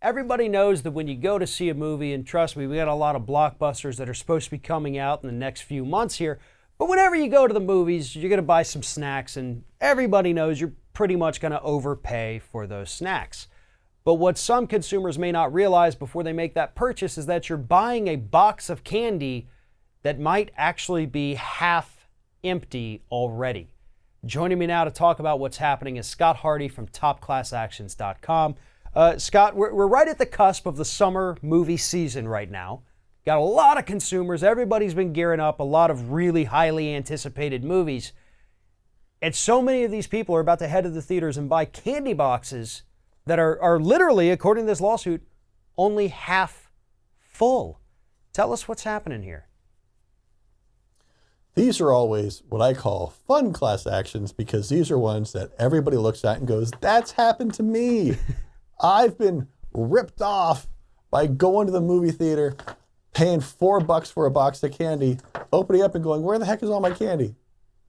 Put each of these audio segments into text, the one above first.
Everybody knows that when you go to see a movie, and trust me, we got a lot of blockbusters that are supposed to be coming out in the next few months here, but whenever you go to the movies, you're going to buy some snacks, and everybody knows you're pretty much going to overpay for those snacks. But what some consumers may not realize before they make that purchase is that you're buying a box of candy that might actually be half empty already. Joining me now to talk about what's happening is Scott Hardy from TopClassActions.com. Scott, we're right at the cusp of the summer movie season right now. Got a lot of consumers. Everybody's been gearing up. A lot of really highly anticipated movies. And so many of these people are about to head to the theaters and buy candy boxes that are literally, according to this lawsuit, only half full. Tell us what's happening here. These are always what I call fun class actions because these are ones that everybody looks at and goes, that's happened to me. I've been ripped off by going to the movie theater, paying $4 for a box of candy, opening up and going, where the heck is all my candy?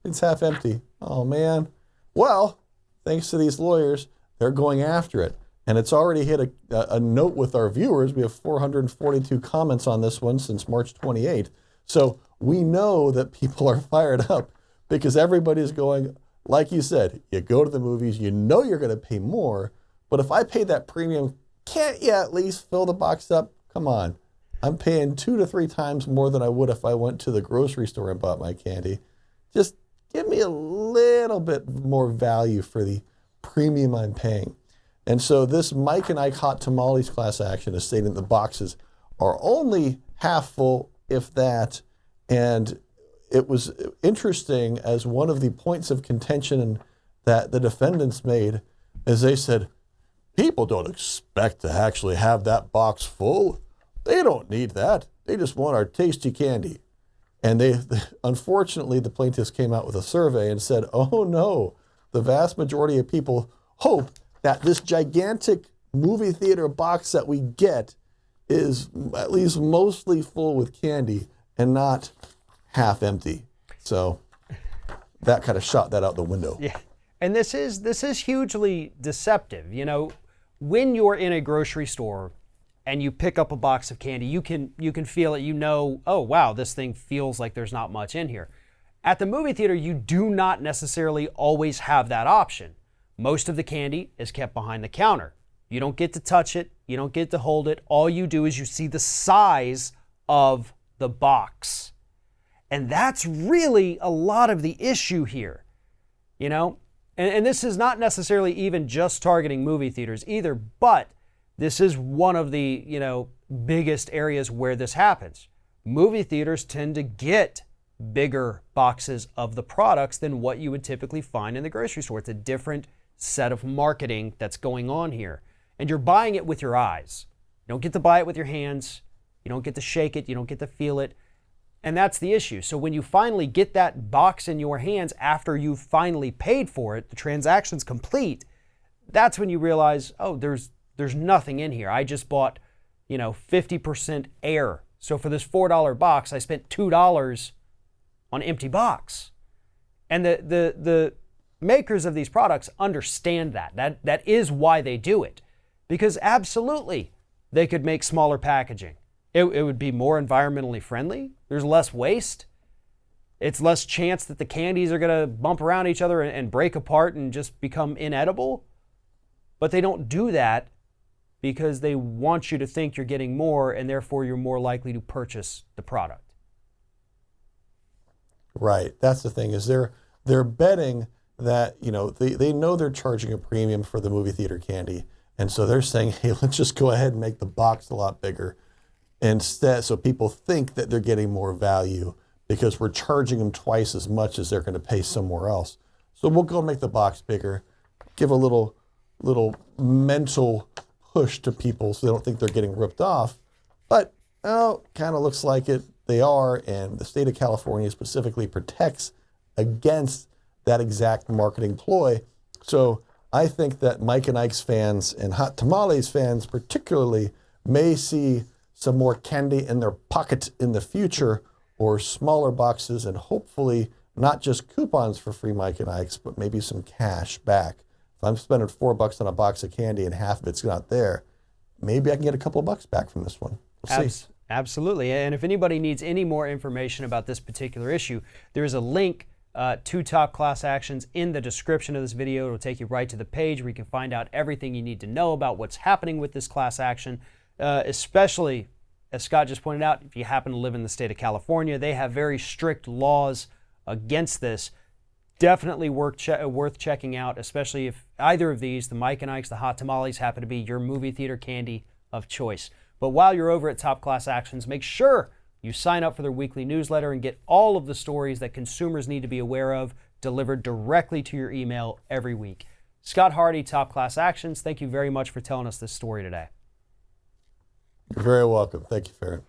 It's half empty. Oh, man. Well, thanks to these lawyers, they're going after it. And it's already hit a note with our viewers. We have 442 comments on this one since March 28th. So we know that people are fired up because everybody's going, like you said, you go to the movies, you know you're going to pay more. But if I pay that premium, can't you at least fill the box up? Come on. I'm paying 2 to 3 times more than I would if I went to the grocery store and bought my candy. Just give me a little bit more value for the premium I'm paying. And so this Mike and Ike Hot Tamales class action is stating the boxes are only half full, if that. And it was interesting as one of the points of contention that the defendants made is they said, people don't expect to actually have that box full. They don't need that. They just want our tasty candy. And unfortunately, the plaintiffs came out with a survey and said, oh no, the vast majority of people hope that this gigantic movie theater box that we get is at least mostly full with candy and not half empty. So that kind of shot that out the window. Yeah. And this is hugely deceptive. You know, when you're in a grocery store and you pick up a box of candy, you can feel it. You know, oh wow, this thing feels like there's not much in here. At the movie theater, you do not necessarily always have that option. Most of the candy is kept behind the counter. You don't get to touch it. You don't get to hold it. All you do is you see the size of the box. And that's really a lot of the issue here, you know? And this is not necessarily even just targeting movie theaters either, but this is one of the, biggest areas where this happens. Movie theaters tend to get bigger boxes of the products than what you would typically find in the grocery store. It's a different set of marketing that's going on here. And you're buying it with your eyes. You don't get to buy it with your hands. You don't get to shake it. You don't get to feel it. And that's the issue. So when you finally get that box in your hands after you've finally paid for it, the transaction's complete, that's when you realize, oh, there's nothing in here. I just bought, 50% air. So for this $4 box, I spent $2 on empty box. And the makers of these products understand that. That is why they do it. Because absolutely, they could make smaller packaging. It would be more environmentally friendly. There's less waste. It's less chance that the candies are going to bump around each other and break apart and just become inedible. But they don't do that because they want you to think you're getting more and therefore you're more likely to purchase the product. Right. That's the thing is they're betting that, they know they're charging a premium for the movie theater candy. And so they're saying, hey, let's just go ahead and make the box a lot bigger. Instead, so people think that they're getting more value because we're charging them twice as much as they're going to pay somewhere else. So we'll go make the box bigger, give a little mental push to people so they don't think they're getting ripped off. But, kind of looks like it. They are, and the state of California specifically protects against that exact marketing ploy. So I think that Mike and Ike's fans and Hot Tamales fans particularly may see some more candy in their pocket in the future or smaller boxes and hopefully not just coupons for free Mike and Ike's, but maybe some cash back. If I'm spending $4 on a box of candy and half of it's not there, maybe I can get a couple of bucks back from this one. We'll see. Absolutely. And if anybody needs any more information about this particular issue, there is a link to Top Class Actions in the description of this video. It'll take you right to the page where you can find out everything you need to know about what's happening with this class action, especially, as Scott just pointed out, if you happen to live in the state of California, they have very strict laws against this. Definitely worth checking out, especially if either of these, the Mike and Ike's, the Hot Tamales, happen to be your movie theater candy of choice. But while you're over at Top Class Actions, make sure you sign up for their weekly newsletter and get all of the stories that consumers need to be aware of delivered directly to your email every week. Scott Hardy, Top Class Actions, thank you very much for telling us this story today. You're very welcome. Thank you, Farron.